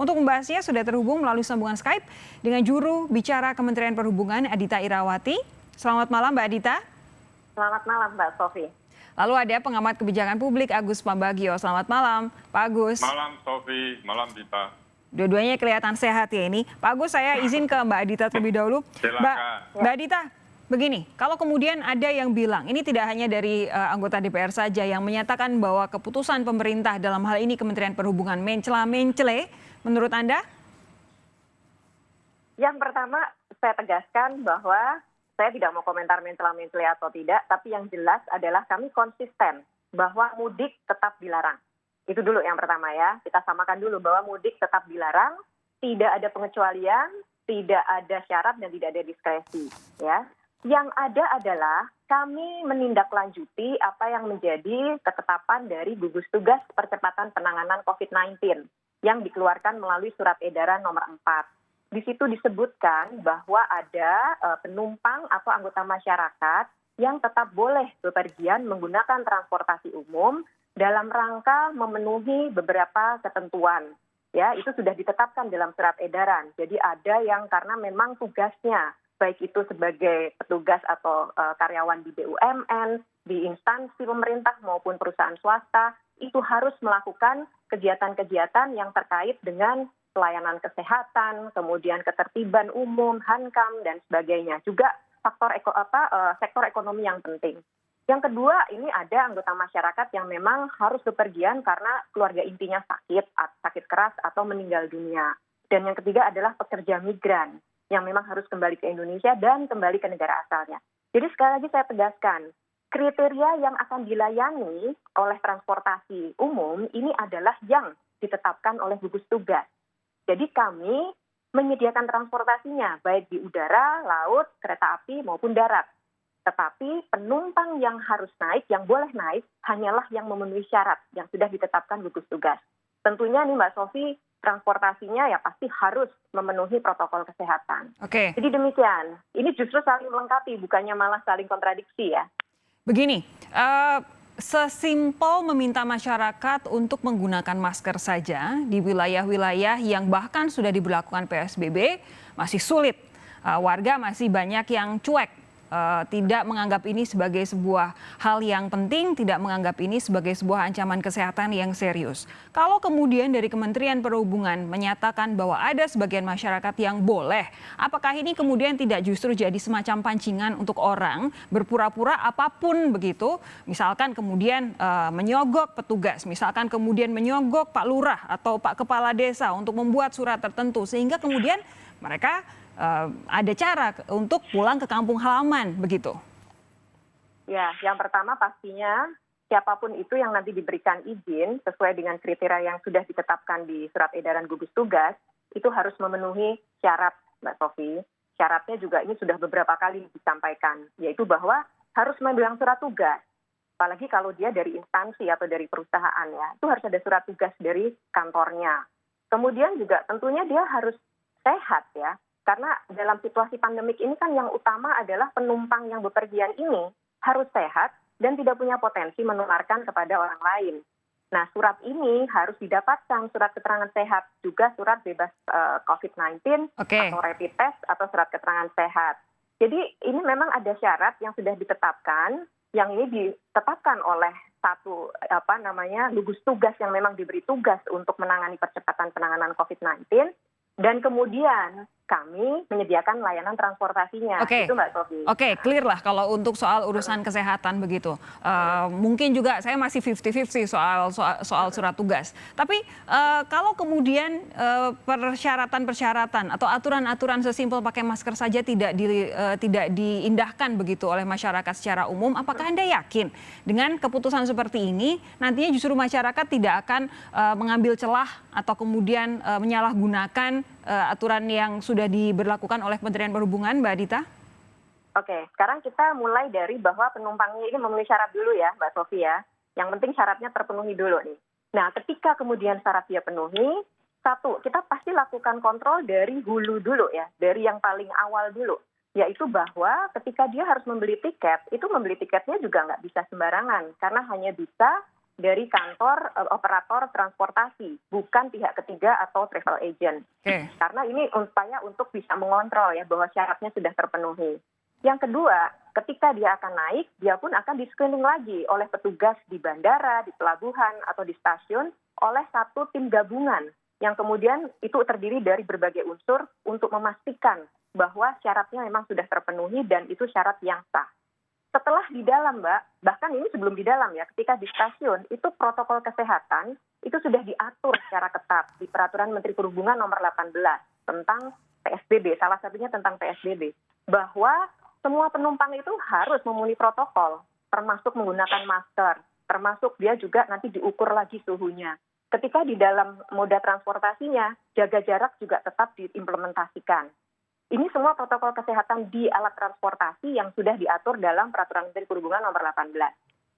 Untuk membahasnya sudah terhubung melalui sambungan Skype dengan juru bicara Kementerian Perhubungan Adhita Irawati. Selamat malam Mbak Adhita. Selamat malam Mbak Sofi. Lalu ada pengamat kebijakan publik Agus Pambagio. Selamat malam Pak Agus. Malam Sofi, malam Dita. Dua-duanya kelihatan sehat ya ini. Pak Agus, saya izin ke Mbak Adhita terlebih dahulu. Silakan. Mbak Adhita, begini, kalau kemudian ada yang bilang, ini tidak hanya dari anggota DPR saja yang menyatakan bahwa keputusan pemerintah dalam hal ini Kementerian Perhubungan mencela-mencele, menurut Anda? Yang pertama, saya tegaskan bahwa saya tidak mau komentar mencela-mencele atau tidak, tapi yang jelas adalah kami konsisten bahwa mudik tetap dilarang. Itu dulu yang pertama ya, kita samakan dulu bahwa mudik tetap dilarang, tidak ada pengecualian, tidak ada syarat dan tidak ada diskresi. Ya. Yang ada adalah kami menindaklanjuti apa yang menjadi ketetapan dari gugus tugas percepatan penanganan COVID-19 yang dikeluarkan melalui surat edaran nomor 4. Di situ disebutkan bahwa ada penumpang atau anggota masyarakat yang tetap boleh bepergian menggunakan transportasi umum dalam rangka memenuhi beberapa ketentuan. Ya, itu sudah ditetapkan dalam surat edaran. Jadi ada yang karena memang tugasnya, baik itu sebagai petugas atau karyawan di BUMN, di instansi pemerintah maupun perusahaan swasta, itu harus melakukan kegiatan-kegiatan yang terkait dengan pelayanan kesehatan, kemudian ketertiban umum, hankam, dan sebagainya. Juga sektor ekonomi yang penting. Yang kedua, ini ada anggota masyarakat yang memang harus bepergian karena keluarga intinya sakit keras atau meninggal dunia. Dan yang ketiga adalah pekerja migran yang memang harus kembali ke Indonesia dan kembali ke negara asalnya. Jadi sekali lagi saya tegaskan, kriteria yang akan dilayani oleh transportasi umum ini adalah yang ditetapkan oleh gugus tugas. Jadi kami menyediakan transportasinya, baik di udara, laut, kereta api maupun darat. Tetapi penumpang yang harus naik, yang boleh naik, hanyalah yang memenuhi syarat yang sudah ditetapkan gugus tugas. Tentunya nih Mbak Sofi, transportasinya ya pasti harus memenuhi protokol kesehatan. Oke. Jadi demikian, ini justru saling melengkapi, bukannya malah saling kontradiksi ya. Begini, sesimpel meminta masyarakat untuk menggunakan masker saja di wilayah-wilayah yang bahkan sudah diberlakukan PSBB masih sulit. Warga masih banyak yang cuek. Tidak menganggap ini sebagai sebuah hal yang penting, tidak menganggap ini sebagai sebuah ancaman kesehatan yang serius. Kalau kemudian dari Kementerian Perhubungan menyatakan bahwa ada sebagian masyarakat yang boleh, apakah ini kemudian tidak justru jadi semacam pancingan untuk orang berpura-pura apapun begitu? Misalkan kemudian menyogok petugas, misalkan kemudian menyogok Pak Lurah atau Pak Kepala Desa untuk membuat surat tertentu, sehingga kemudian mereka ada cara untuk pulang ke kampung halaman, begitu? Ya, yang pertama pastinya siapapun itu yang nanti diberikan izin sesuai dengan kriteria yang sudah ditetapkan di surat edaran gugus tugas, itu harus memenuhi syarat, Mbak Sofi. Syaratnya juga ini sudah beberapa kali disampaikan, yaitu bahwa harus membilang surat tugas. Apalagi kalau dia dari instansi atau dari perusahaan ya, itu harus ada surat tugas dari kantornya. Kemudian juga tentunya dia harus sehat ya. Karena dalam situasi pandemik ini kan yang utama adalah penumpang yang bepergian ini harus sehat dan tidak punya potensi menularkan kepada orang lain. Nah, surat ini harus didapatkan, surat keterangan sehat, juga surat bebas COVID-19 atau rapid test atau surat keterangan sehat. Jadi ini memang ada syarat yang sudah ditetapkan, yang ini ditetapkan oleh gugus tugas yang memang diberi tugas untuk menangani percepatan penanganan COVID-19. Dan kemudian kami menyediakan layanan transportasinya. Itu Mbak Sofi. Oke, clear lah kalau untuk soal urusan kesehatan begitu. Mungkin juga saya masih 50-50 soal surat tugas. Tapi kalau kemudian persyaratan-persyaratan atau aturan-aturan sesimpel pakai masker saja tidak diindahkan begitu oleh masyarakat secara umum, apakah Anda yakin dengan keputusan seperti ini nantinya justru masyarakat tidak akan mengambil celah atau kemudian menyalahgunakan aturan yang sudah diberlakukan oleh Kementerian Perhubungan, Mbak Adhita? Oke, sekarang kita mulai dari bahwa penumpangnya ini memenuhi syarat dulu ya, Mbak Sofi ya. Yang penting syaratnya terpenuhi dulu nih. Nah, ketika kemudian syarat dia penuhi, satu, kita pasti lakukan kontrol dari hulu dulu ya, dari yang paling awal dulu. Yaitu bahwa ketika dia harus membeli tiket, itu membeli tiketnya juga nggak bisa sembarangan. Karena hanya bisa dari kantor operator transportasi, bukan pihak ketiga atau travel agent. Oke. Karena ini upaya untuk bisa mengontrol ya bahwa syaratnya sudah terpenuhi. Yang kedua, ketika dia akan naik, dia pun akan di-screening lagi oleh petugas di bandara, di pelabuhan, atau di stasiun oleh satu tim gabungan yang kemudian itu terdiri dari berbagai unsur untuk memastikan bahwa syaratnya memang sudah terpenuhi dan itu syarat yang sah. Setelah di dalam, Mbak, bahkan ini sebelum di dalam ya, ketika di stasiun, itu protokol kesehatan itu sudah diatur secara ketat di Peraturan Menteri Perhubungan nomor 18 tentang PSBB, salah satunya tentang PSBB, bahwa semua penumpang itu harus memenuhi protokol, termasuk menggunakan masker, termasuk dia juga nanti diukur lagi suhunya. Ketika di dalam moda transportasinya, jaga jarak juga tetap diimplementasikan. Ini semua protokol kesehatan di alat transportasi yang sudah diatur dalam Peraturan Menteri Perhubungan nomor 18.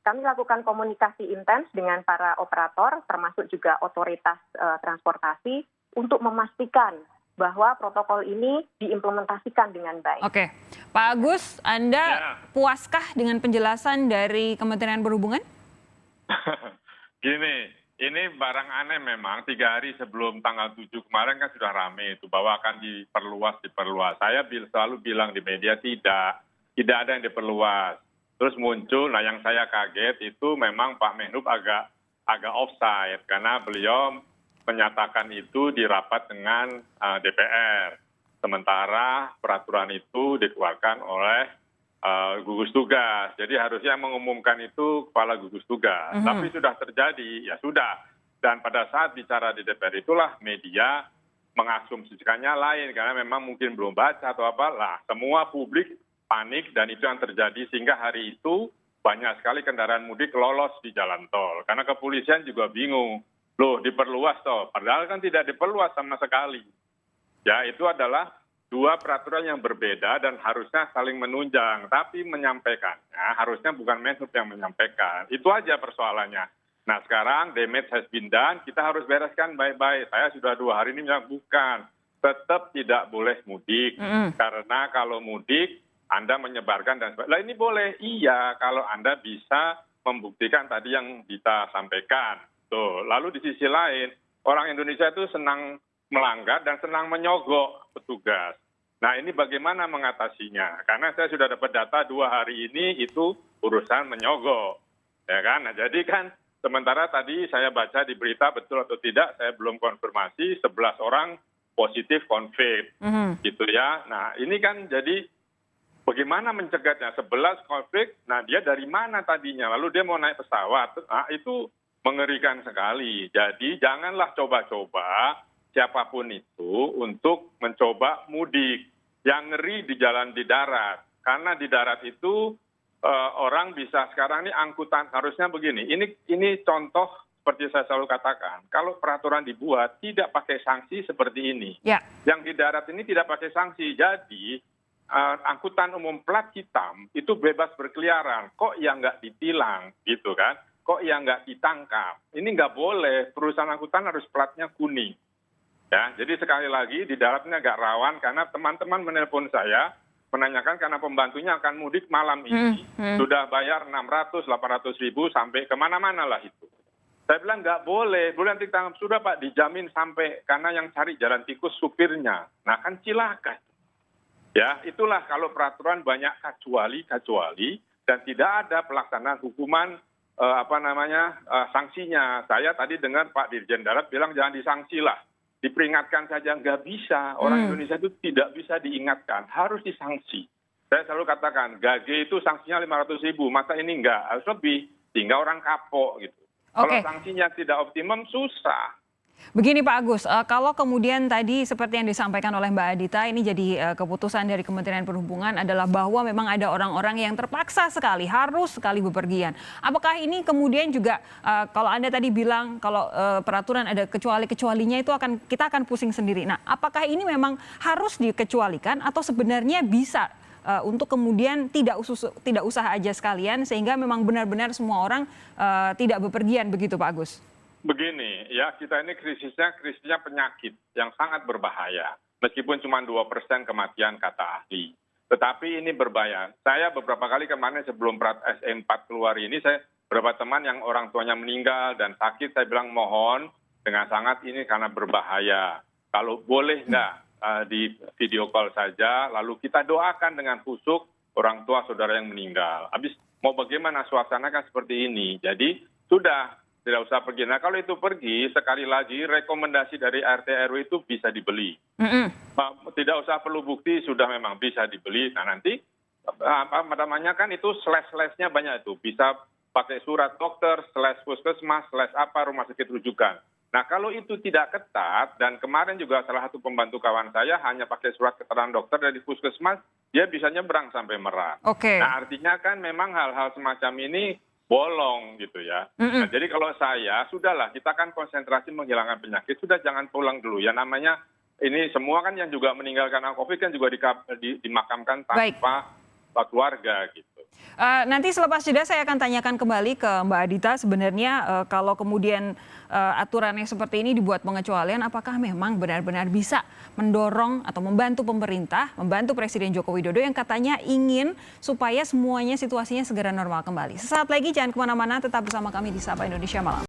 Kami lakukan komunikasi intens dengan para operator, termasuk juga otoritas transportasi, untuk memastikan bahwa protokol ini diimplementasikan dengan baik. Oke, Pak Agus, Anda puaskah dengan penjelasan dari Kementerian Perhubungan? Gini, ini barang aneh memang 3 hari sebelum tanggal 7 kemarin kan sudah rame itu bahwa akan diperluas. Saya selalu bilang di media tidak ada yang diperluas. Terus muncul, nah yang saya kaget itu memang Pak Menhub agak offside karena beliau menyatakan itu di rapat dengan DPR. Sementara peraturan itu dikeluarkan oleh gugus tugas. Jadi harusnya mengumumkan itu kepala gugus tugas. Tapi sudah terjadi, ya sudah. Dan pada saat bicara di DPR itulah media mengasumsikannya lain. Karena memang mungkin belum baca atau apa. Lah, semua publik panik dan itu yang terjadi. Sehingga hari itu banyak sekali kendaraan mudik lolos di jalan tol. Karena kepolisian juga bingung. Loh, diperluas toh. Padahal kan tidak diperluas sama sekali. Ya, itu adalah 2 peraturan yang berbeda dan harusnya saling menunjang. Tapi menyampaikannya harusnya bukan Menhub yang menyampaikan. Itu aja persoalannya. Nah, sekarang damage has been done, kita harus bereskan baik-baik. Saya sudah 2 hari ini bilang bukan. Tetap tidak boleh mudik. Karena kalau mudik, Anda menyebarkan dan sebagainya. Lah ini boleh. Iya, kalau Anda bisa membuktikan tadi yang Dita sampaikan. Tuh. Lalu di sisi lain, orang Indonesia itu senang melanggar dan senang menyogok petugas. Nah, ini bagaimana mengatasinya? Karena saya sudah dapat data 2 hari ini itu urusan menyogok. Ya kan? Nah, jadi kan sementara tadi saya baca di berita betul atau tidak, saya belum konfirmasi 11 orang positif COVID. Gitu ya. Nah, ini kan jadi bagaimana mencegahnya? 11 COVID, nah dia dari mana tadinya? Lalu dia mau naik pesawat. Nah, itu mengerikan sekali. Jadi janganlah coba-coba siapapun itu untuk mencoba mudik. Yang ngeri di jalan di darat. Karena di darat itu orang bisa sekarang ini angkutan harusnya begini. Ini contoh seperti saya selalu katakan. Kalau peraturan dibuat tidak pakai sanksi seperti ini. Ya. Yang di darat ini tidak pakai sanksi. Jadi angkutan umum plat hitam itu bebas berkeliaran. Kok yang nggak ditilang gitu kan? Kok yang nggak ditangkap? Ini nggak boleh, perusahaan angkutan harus platnya kuning. Ya, jadi sekali lagi di daratnya agak rawan karena teman-teman menelpon saya, menanyakan karena pembantunya akan mudik malam ini. Sudah bayar 600-800 ribu sampai kemana-mana lah itu. Saya bilang nggak boleh, boleh nanti tangkap. Sudah Pak, dijamin sampai, karena yang cari jalan tikus supirnya. Nah kan cilaka. Ya, itulah kalau peraturan banyak kecuali dan tidak ada pelaksanaan hukuman sanksinya. Saya tadi dengar Pak Dirjen Darat bilang jangan disangsi lah. Diperingatkan saja nggak bisa. Orang Indonesia itu tidak bisa diingatkan, harus disangsi. Saya selalu katakan, gage itu sanksinya 500 ribu, masa ini nggak? Harus lebih, sehingga orang kapok gitu. Kalau sanksinya tidak optimum, susah. Begini Pak Agus, kalau kemudian tadi seperti yang disampaikan oleh Mbak Adita, ini jadi keputusan dari Kementerian Perhubungan adalah bahwa memang ada orang-orang yang terpaksa sekali, harus sekali bepergian. Apakah ini kemudian juga, kalau Anda tadi bilang kalau peraturan ada kecuali-kecualinya itu kita akan pusing sendiri. Nah, apakah ini memang harus dikecualikan atau sebenarnya bisa untuk kemudian tidak usah aja sekalian sehingga memang benar-benar semua orang tidak bepergian begitu Pak Agus? Begini, ya kita ini krisisnya penyakit yang sangat berbahaya. Meskipun cuma 2% kematian kata ahli. Tetapi ini berbahaya. Saya beberapa kali kemarin sebelum SE4 keluar ini, saya beberapa teman yang orang tuanya meninggal dan sakit, saya bilang mohon dengan sangat ini karena berbahaya. Kalau boleh nggak di video call saja, lalu kita doakan dengan khusyuk orang tua saudara yang meninggal. Habis mau bagaimana suasana kan seperti ini. Jadi sudah tidak usah pergi. Nah kalau itu pergi, sekali lagi rekomendasi dari RT RW itu bisa dibeli. Tidak usah perlu bukti, sudah memang bisa dibeli. Nah nanti apa namanya kan itu slash-slashnya banyak itu. Bisa pakai surat dokter, /puskesmas, /apa rumah sakit rujukan. Nah kalau itu tidak ketat, dan kemarin juga salah satu pembantu kawan saya hanya pakai surat keterangan dokter dari puskesmas, dia bisa nyebrang sampai Merak. Oke. Nah artinya kan memang hal-hal semacam ini bolong gitu ya. Nah, jadi kalau saya, sudahlah kita kan konsentrasi menghilangkan penyakit, sudah jangan pulang dulu. Ya namanya ini semua kan yang juga meninggal karena COVID kan juga dimakamkan tanpa keluarga gitu. Nanti selepas jeda saya akan tanyakan kembali ke Mbak Adita sebenarnya kalau kemudian aturannya seperti ini dibuat pengecualian, apakah memang benar-benar bisa mendorong atau membantu pemerintah, membantu Presiden Joko Widodo yang katanya ingin supaya semuanya situasinya segera normal kembali. Sesaat lagi jangan kemana-mana, tetap bersama kami di Sapa Indonesia Malam.